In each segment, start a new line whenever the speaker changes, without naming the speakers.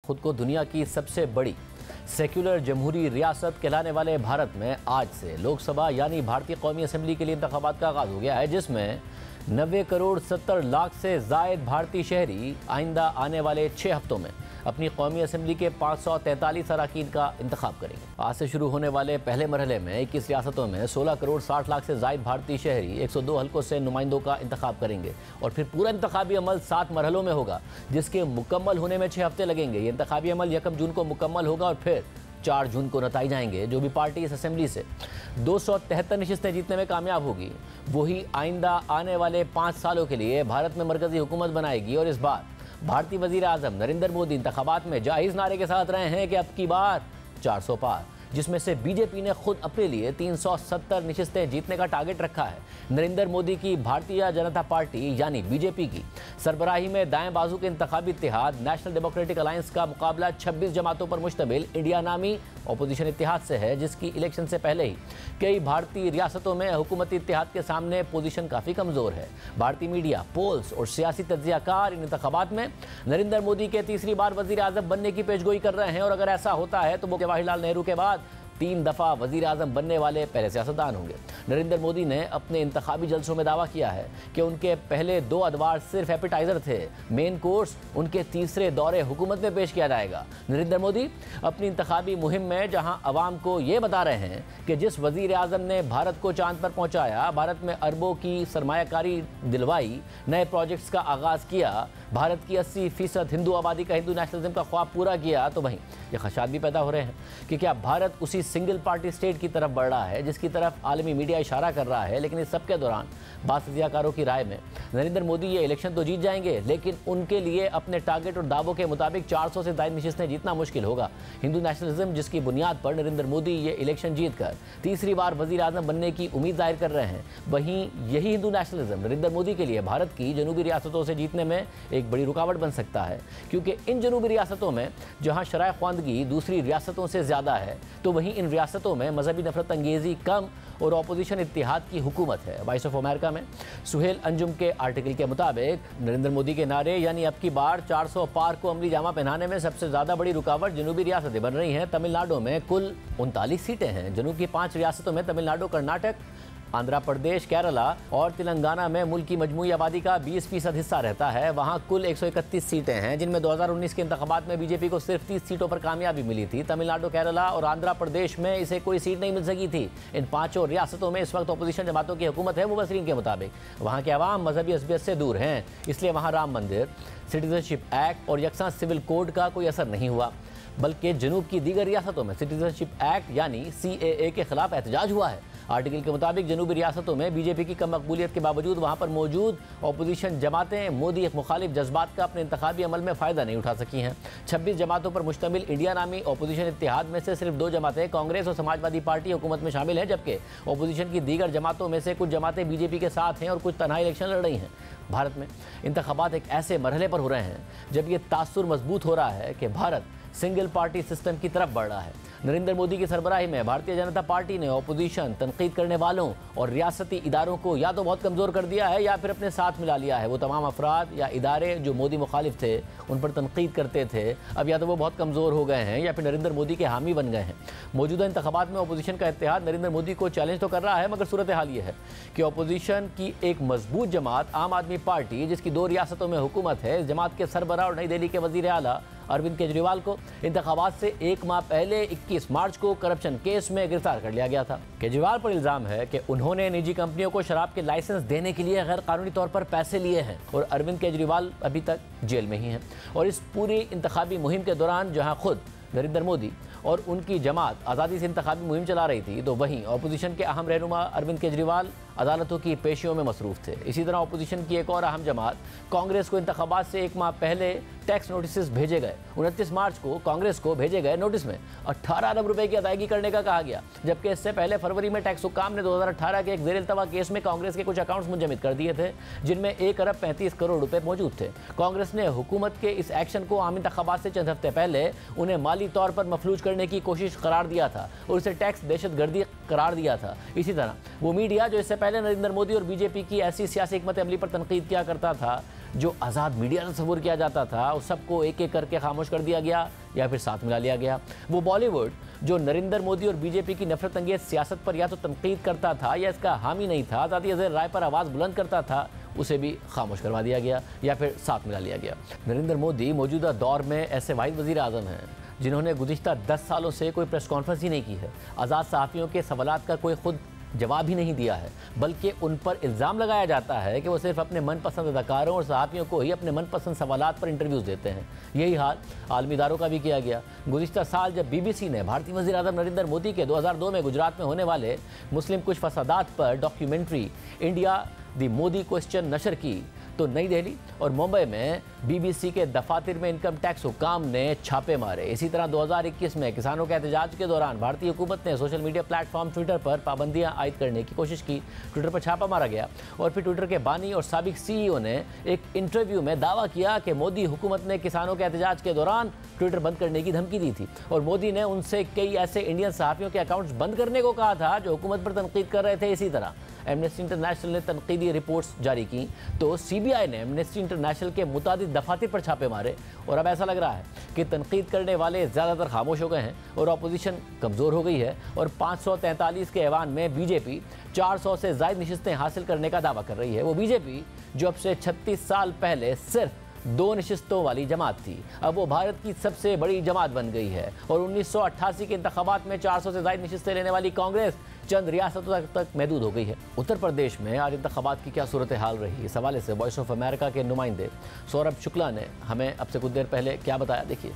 खुद को दुनिया की सबसे बड़ी सेक्युलर जमहूरी रियासत कहलाने वाले भारत में आज से लोकसभा यानी भारतीय कौमी असेंबली के लिए इंतखाबात का आगाज़ हो गया है, जिसमें 90 करोड़ 70 लाख से ज़ायद भारतीय शहरी आइंदा आने वाले 6 हफ्तों में अपनी कौमी असेंबली के 543 अरकान का इंतखाब करेंगे। आज से शुरू होने वाले पहले मरहले में 21 रियासतों में 16 करोड़ 60 लाख से ज़ायद भारतीय शहरी 102 हल्कों से नुमाइंदों का इंतखाब करेंगे और फिर पूरा इंतखाबी अमल 7 मरहलों में होगा, जिसके मुकम्मल होने में 6 हफ्ते लगेंगे। ये इंतखाबी अमल 1 जून को मुकम्मल होगा और फिर 4 जून को नताई जाएंगे। जो भी पार्टी इस असेंबली से 273 नशिस्तें जीतने में कामयाब होगी, वही आइंदा आने वाले 5 सालों के लिए भारत में मरकजी हुकूमत बनाएगी। और इस बार भारतीय वजीर आजम नरेंद्र मोदी इंतखाबात में जाहिज नारे के साथ रहे हैं कि अब की बार 400 पार, जिसमें से बीजेपी ने खुद अपने लिए 370 नशिस्तें जीतने का टारगेट रखा है। नरेंद्र मोदी की भारतीय जनता पार्टी यानी बीजेपी की सरबराही में दाएं बाजू के इंतखाबी इत्तेहाद नेशनल डेमोक्रेटिक अलायंस का मुकाबला 26 जमातों पर मुश्तमिल इंडिया नामी अपोजिशन इत्तेहाद से है, जिसकी इलेक्शन से पहले ही कई भारतीय रियासतों में हुकूमती इत्तेहाद के सामने पोजीशन काफ़ी कमज़ोर है। भारतीय मीडिया, पोल्स और सियासी तज्जियाकार इन इंतखाबात में नरेंद्र मोदी के तीसरी बार वजीर आज़म बनने की पेशगोई कर रहे हैं और अगर ऐसा होता है तो वो जवाहरलाल नेहरू के बाद 3 दफ़ा वज़ीर आज़म बनने वाले पहले सियासतदान होंगे। नरेंद्र मोदी ने अपने इंतखाबी जलसों में दावा किया है कि उनके पहले 2 अदवार सिर्फ एपिटाइज़र थे, मेन कोर्स उनके तीसरे दौरे हुकूमत में पेश किया जाएगा। नरेंद्र मोदी अपनी इंतखाबी मुहिम में जहां अवाम को ये बता रहे हैं कि जिस वज़ीर आज़म ने भारत को चांद पर पहुँचाया, भारत में अरबों की सरमायाकारी दिलवाई, नए प्रोजेक्ट्स का आगाज़ किया, भारत की 80% हिंदू आबादी का हिंदू नेशनलिज्म का ख्वाब पूरा किया, तो वहीं ये खदशात भी पैदा हो रहे हैं कि क्या भारत उसी सिंगल पार्टी स्टेट की तरफ बढ़ रहा है जिसकी तरफ आलमी मीडिया इशारा कर रहा है। लेकिन इस सब के दौरान बात तज्जियाकारों की राय में नरेंद्र मोदी ये इलेक्शन तो जीत जाएंगे, लेकिन उनके लिए अपने टारगेट और दावों के मुताबिक 400 से ज़ायद नशिस्तें जीतना मुश्किल होगा। हिंदू नेशनलिज्म जिसकी बुनियाद पर नरेंद्र मोदी ये इलेक्शन जीतकर तीसरी बार वज़ीर आज़म बनने की उम्मीद जाहिर कर रहे हैं, वहीं यही हिंदू नेशनलिज्म नरेंद्र मोदी के लिए भारत की जनूबी रियासतों से जीतने में एक बड़ी रुकावट बन सकता है, क्योंकि इन जनूबी रियासतों में जहाँ शराय ख्वानदगी दूसरी रियासतों से ज़्यादा है, तो वहीं इन रियासतों में मजहबी नफरत अंगेज़ी कम और अपोजिशन इत्तेहाद की हुकूमत है। वॉइस ऑफ अमेरिका में सुहेल अंजुम के आर्टिकल के मुताबिक नरेंद्र मोदी के नारे यानी अब की बार 400 पार को अमली जामा पहनाने में सबसे ज़्यादा बड़ी रुकावट जनूबी रियासतें बन रही हैं। तमिलनाडु में कुल 39 सीटें हैं। जनूब की 5 रियासतों में तमिलनाडु, कर्नाटक, आंध्र प्रदेश, केरला और तेलंगाना में मुल्क की मजमूई आबादी का 20% हिस्सा रहता है। वहाँ कुल 131 सीटें हैं, जिनमें 2019 के इंतखाबात में बीजेपी को सिर्फ 30 सीटों पर कामयाबी मिली थी। तमिलनाडु, केरला और आंध्र प्रदेश में इसे कोई सीट नहीं मिल सकी थी। इन 5 रियासतों में इस वक्त अपोजिशन जमातों की हुकूमत है। मुबसरीन के मुताबिक वहाँ के अवाम मजहबी असबियत से दूर हैं, इसलिए वहाँ राम मंदिर, सिटीजनशिप एक्ट और यकसा सिविल कोड का कोई असर नहीं हुआ, बल्कि जनूब की दीगर रियासतों में सिटीजनशिप एक्ट यानी CAA के खिलाफ एहतजाज हुआ है। आर्टिकल के मुताबिक जनूबी रियासतों में बीजेपी की कम मकबूलियत के बावजूद वहाँ पर मौजूद अपोजिशन जमातें मोदी एक मुखालिफ जज्बात का अपने इंतखाबी अमल में फ़ायदा नहीं उठा सकी हैं। 26 जमातों पर मुश्तमिल इंडिया नामी अपोजिशन इत्तेहाद में से सिर्फ 2 जमातें कांग्रेस और समाजवादी पार्टी हुकूमत में शामिल हैं, जबकि अपोजिशन की दीगर जमातों में से कुछ जमातें बीजेपी के साथ हैं और कुछ तनहा इलेक्शन लड़ रही हैं। भारत में इंतखाबात एक ऐसे मरहले पर हो रहे हैं जब ये तासुर मजबूत हो रहा है कि भारत सिंगल पार्टी सिस्टम की तरफ बढ़ रहा है। नरेंद्र मोदी की सरबराही में भारतीय जनता पार्टी ने अपोजिशन, तनकीद करने वालों और रियासती इदारों को या तो बहुत कमज़ोर कर दिया है या फिर अपने साथ मिला लिया है। वो तमाम अफराद या इदारे जो मोदी मुखालिफ थे, उन पर तनकीद करते थे, अब या तो वो बहुत कमज़ोर हो गए हैं या फिर नरेंद्र मोदी के हामी बन गए हैं। मौजूदा इंतखाबात में अपोजिशन का इत्तेहाद नरेंद्र मोदी को चैलेंज तो कर रहा है, मगर सूरत हाल ये है कि अपोजिशन की एक मजबूत जमात आम आदमी पार्टी, जिसकी 2 रियासतों में हुकूमत है, इस जमात के सरबराह और नई दिल्ली के वज़ीर आला अरविंद केजरीवाल को इंतखाबात से 1 माह पहले 21 मार्च को करप्शन केस में गिरफ्तार कर लिया गया था। केजरीवाल पर इल्ज़ाम है कि उन्होंने निजी कंपनियों को शराब के लाइसेंस देने के लिए गैर कानूनी तौर पर पैसे लिए हैं और अरविंद केजरीवाल अभी तक जेल में ही हैं। और इस पूरी इंतखाबी मुहिम के दौरान जहां खुद नरेंद्र मोदी और उनकी जमात आज़ादी से इंतखाबी मुहिम चला रही थी, तो वहीं अपोजिशन के अहम रहनुमा अरविंद केजरीवाल अदालतों की पेशियों में मसरूफ़ थे। इसी तरह अपोजिशन की एक और अहम जमात कांग्रेस को इंतखाबात से 1 माह पहले टैक्स नोटिस भेजे गए। 29 मार्च को कांग्रेस को भेजे गए नोटिस में 18 अरब रुपए की अदायगी करने का कहा गया, जबकि इससे पहले फरवरी में टैक्स हुकाम ने 2018 के एक ज़ेर-ए-इल्तवा केस में कांग्रेस के कुछ अकाउंट्स मुंजमद कर दिए थे, जिनमें 1 अरब 35 करोड़ रुपए मौजूद थे। कांग्रेस ने हुकूमत के इस एक्शन को आम इंतखाबात से चंद हफ्ते पहले उन्हें माली तौर पर मफलूज करने की कोशिश करार दिया था और उसे टैक्स दहशतगर्दी करार दिया था। इसी तरह वो मीडिया जो इससे पहले नरेंद्र मोदी और बीजेपी की ऐसी सियासी हिकमत अमली पर तनकीद किया करता था, जो आज़ाद मीडिया तस्वुर किया जाता था उस सबको एक एक करके खामोश कर दिया गया या फिर साथ मिला लिया गया। वो बॉलीवुड जो नरेंद्र मोदी और बीजेपी की नफरत अंगेज सियासत पर या तो तनकीद करता था या इसका हामी नहीं था, आज़ादी अज़हर राय पर आवाज़ बुलंद करता था, उसे भी खामोश करवा दिया गया या फिर साथ मिला लिया गया। नरेंद्र मोदी मौजूदा दौर में ऐसे वाहिद वज़ीर आज़म हैं जिन्होंने गुज़िश्ता 10 सालों से कोई प्रेस कॉन्फ्रेंस ही नहीं की है, आज़ाद सहाफ़ियों के सवालात का कोई खुद जवाब ही नहीं दिया है, बल्कि उन पर इल्ज़ाम लगाया जाता है कि वो सिर्फ अपने मनपसंद अदाकारों और सहाफ़ियों को ही अपने मनपसंद सवालात पर इंटरव्यूज़ देते हैं। यही हाल आलमी इदारों का भी किया गया। गुज़िश्ता साल जब BBC ने भारतीय वज़ीर आज़म नरेंद्र मोदी के 2002 में गुजरात में होने वाले मुस्लिम कुछ फसादात पर डॉक्यूमेंट्री इंडिया दी मोदी क्वेश्चन नशर की तो नई दिल्ली और मुंबई में BBC के दफातर में इनकम टैक्स हुकाम ने छापे मारे। इसी तरह 2021 में किसानों के एहतजाज के दौरान भारतीय हुकूमत ने सोशल मीडिया प्लेटफॉर्म ट्विटर पर पाबंदियां आयद करने की कोशिश की। ट्विटर पर छापा मारा गया और फिर ट्विटर के बानी और साबिक CEO ने एक इंटरव्यू में दावा किया कि मोदी हुकूमत ने किसानों के एहतजाज के दौरान ट्विटर बंद करने की धमकी दी थी और मोदी ने उनसे कई ऐसे इंडियन सहाफ़ियों के अकाउंट्स बंद करने को कहा था जो हुकूमत पर तनकीद कर रहे थे। इसी तरह एमनेस्टी इंटरनेशनल ने तनकीदी रिपोर्ट्स जारी की तो CBI ने एमनेस्टी इंटरनेशनल के मुतादिद दफातर पर छापे मारे और अब ऐसा लग रहा है कि तनकीद करने वाले ज़्यादातर खामोश हो गए हैं और अपोजिशन कमज़ोर हो गई है और 543 के ऐवान में बीजेपी 400 से ज़ायद नशिस्तें हासिल करने का दावा कर रही है। वो बीजेपी जो अब से 36 साल पहले सिर्फ 2 नशिस्तों वाली जमात थी, अब वो भारत की सबसे बड़ी जमात बन गई है और 1988 के इंतखाबात में 400 से ज़ायद नशिस्तें लेने वाली कांग्रेस चंद रियासतों तक महदूद हो गई है। उत्तर प्रदेश में आज इंतखाबात की क्या सूरत हाल रही, इस हवाले से वॉइस ऑफ अमेरिका के नुमाइंदे सौरभ शुक्ला ने हमें अब से कुछ देर पहले क्या बताया, देखिए।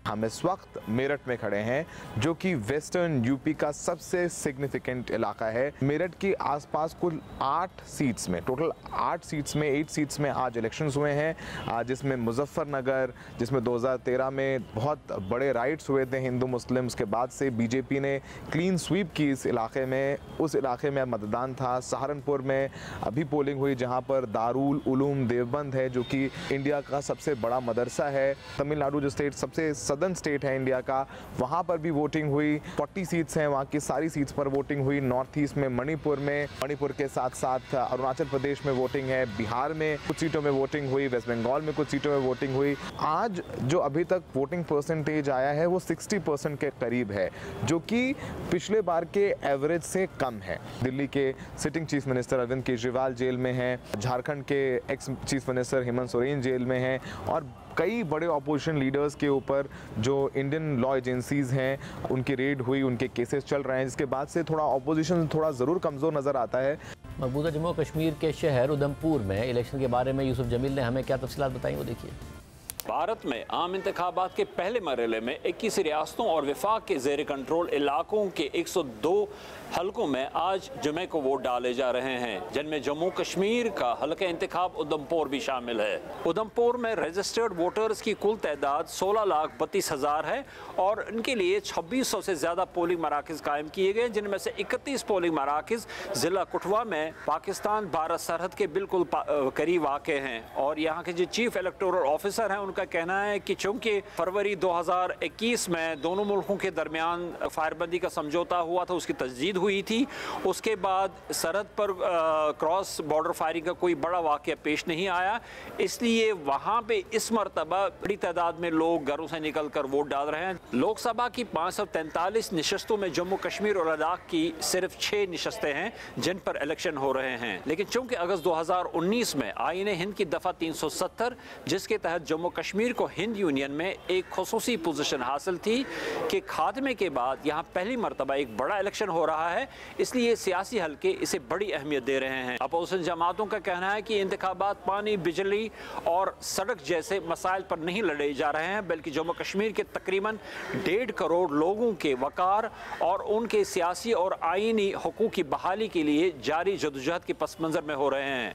हम इस वक्त मेरठ में खड़े हैं जो कि वेस्टर्न यूपी का सबसे सिग्निफिकेंट इलाका है। मेरठ के आसपास कुल 8 सीट्स में, टोटल 8 सीट्स में 8 सीट्स में आज इलेक्शंस हुए हैं, जिसमें मुजफ्फरनगर, जिसमें 2013 में बहुत बड़े राइट्स हुए थे हिंदू मुस्लिम्स के बाद से बीजेपी ने क्लीन स्वीप की इस इलाके में। उस इलाके में मतदान था। सहारनपुर में अभी पोलिंग हुई जहां पर दारुल उलूम देवबंद है जो कि इंडिया का सबसे बड़ा मदरसा है। तमिलनाडु जो स्टेट सबसे सदर्न स्टेट है इंडिया का, वहां पर भी वोटिंग हुई। 40 सीट्स हैं, वहां की सारी सीट्स पर वोटिंग हुई। नॉर्थ ईस्ट में मणिपुर के साथ साथ अरुणाचल प्रदेश में वोटिंग है, बिहार में कुछ सीटों में वोटिंग हुई, वेस्ट बंगाल में कुछ सीटों में वोटिंग हुई। आज जो अभी तक वोटिंग परसेंटेज आया है वो 60% के करीब है, जो कि पिछले बार के एवरेज से कम है। दिल्ली के sitting chief minister Arvind Kejriwal jail में हैं, झारखंड के ex chief minister Hemant Soren jail में हैं और कई बड़े ऑपोजिशन लीडर्स के ऊपर जो इंडियन लॉ एजेंसीज हैं उनकी रेड हुई, उनके केसेस चल रहे हैं, जिसके बाद से थोड़ा ऑपोजिशन थोड़ा ज़रूर कमज़ोर नज़र आता है।
मकबूजा जम्मू कश्मीर के शहर उधमपुर में इलेक्शन के बारे में यूसुफ जमील ने हमें क्या तफसीलात बताई, वो देखिए।
भारत में आम इंतखाबात के पहले मरहले में 21 रियासतों और वफाक के ज़ेर कंट्रोल इलाकों के 102 हलकों में आज जुमे को वोट डाले जा रहे हैं, जिनमें जम्मू कश्मीर का हल्का इंतखाब उधमपुर भी शामिल है। उधमपुर में रजिस्टर्ड वोटर्स की कुल तादाद 16,32,000 है और इनके लिए 2600 से ज़्यादा पोलिंग मराकज़ कायम किए गए, जिनमें से 31 पोलिंग मराकज़ ज़िला कठुआ में पाकिस्तान भारत सरहद के बिल्कुल करीब वाक़ हैं। और यहाँ के जो चीफ इलेक्टोरल ऑफिसर हैं उनका कहना है कि चूँकि फरवरी 2021 में दोनों मुल्कों के दरमियान फायरबंदी का समझौता हुआ था, उसकी तजदीद हुई थी, उसके बाद सरहद पर क्रॉस बॉर्डर फायरिंग का कोई बड़ा वाक़या पेश नहीं आया, इसलिए वहाँ पे इस मरतबा बड़ी तादाद में लोग घरों से निकल कर वोट डाल रहे हैं। लोकसभा की 543 नशस्तों में जम्मू कश्मीर और लद्दाख की सिर्फ 6 नशस्तें हैं जिन पर इलेक्शन हो रहे हैं। लेकिन चूँकि अगस्त 2019 में आईन हिंद की दफ़ा 370 जिसके तहत जम्मू कश्मीर को हिंद यूनियन में एक खुसूसी पोजीशन हासिल थी कि खात्मे के बाद यहाँ पहली मरतबा एक बड़ा इलेक्शन हो रहा है, इसलिए सियासी हल्के इसे बड़ी अहमियत दे रहे हैं। अपोजिशन जमातों का कहना है कि इंतखाबात पानी, बिजली और सड़क जैसे मसाइल पर नहीं लड़े जा रहे हैं, बल्कि जम्मू कश्मीर के तकरीबन 1.5 करोड़ लोगों के वकार और उनके सियासी और आईनी हुकूक की बहाली के लिए जारी जदोजहद के पस मंज़र में हो रहे हैं।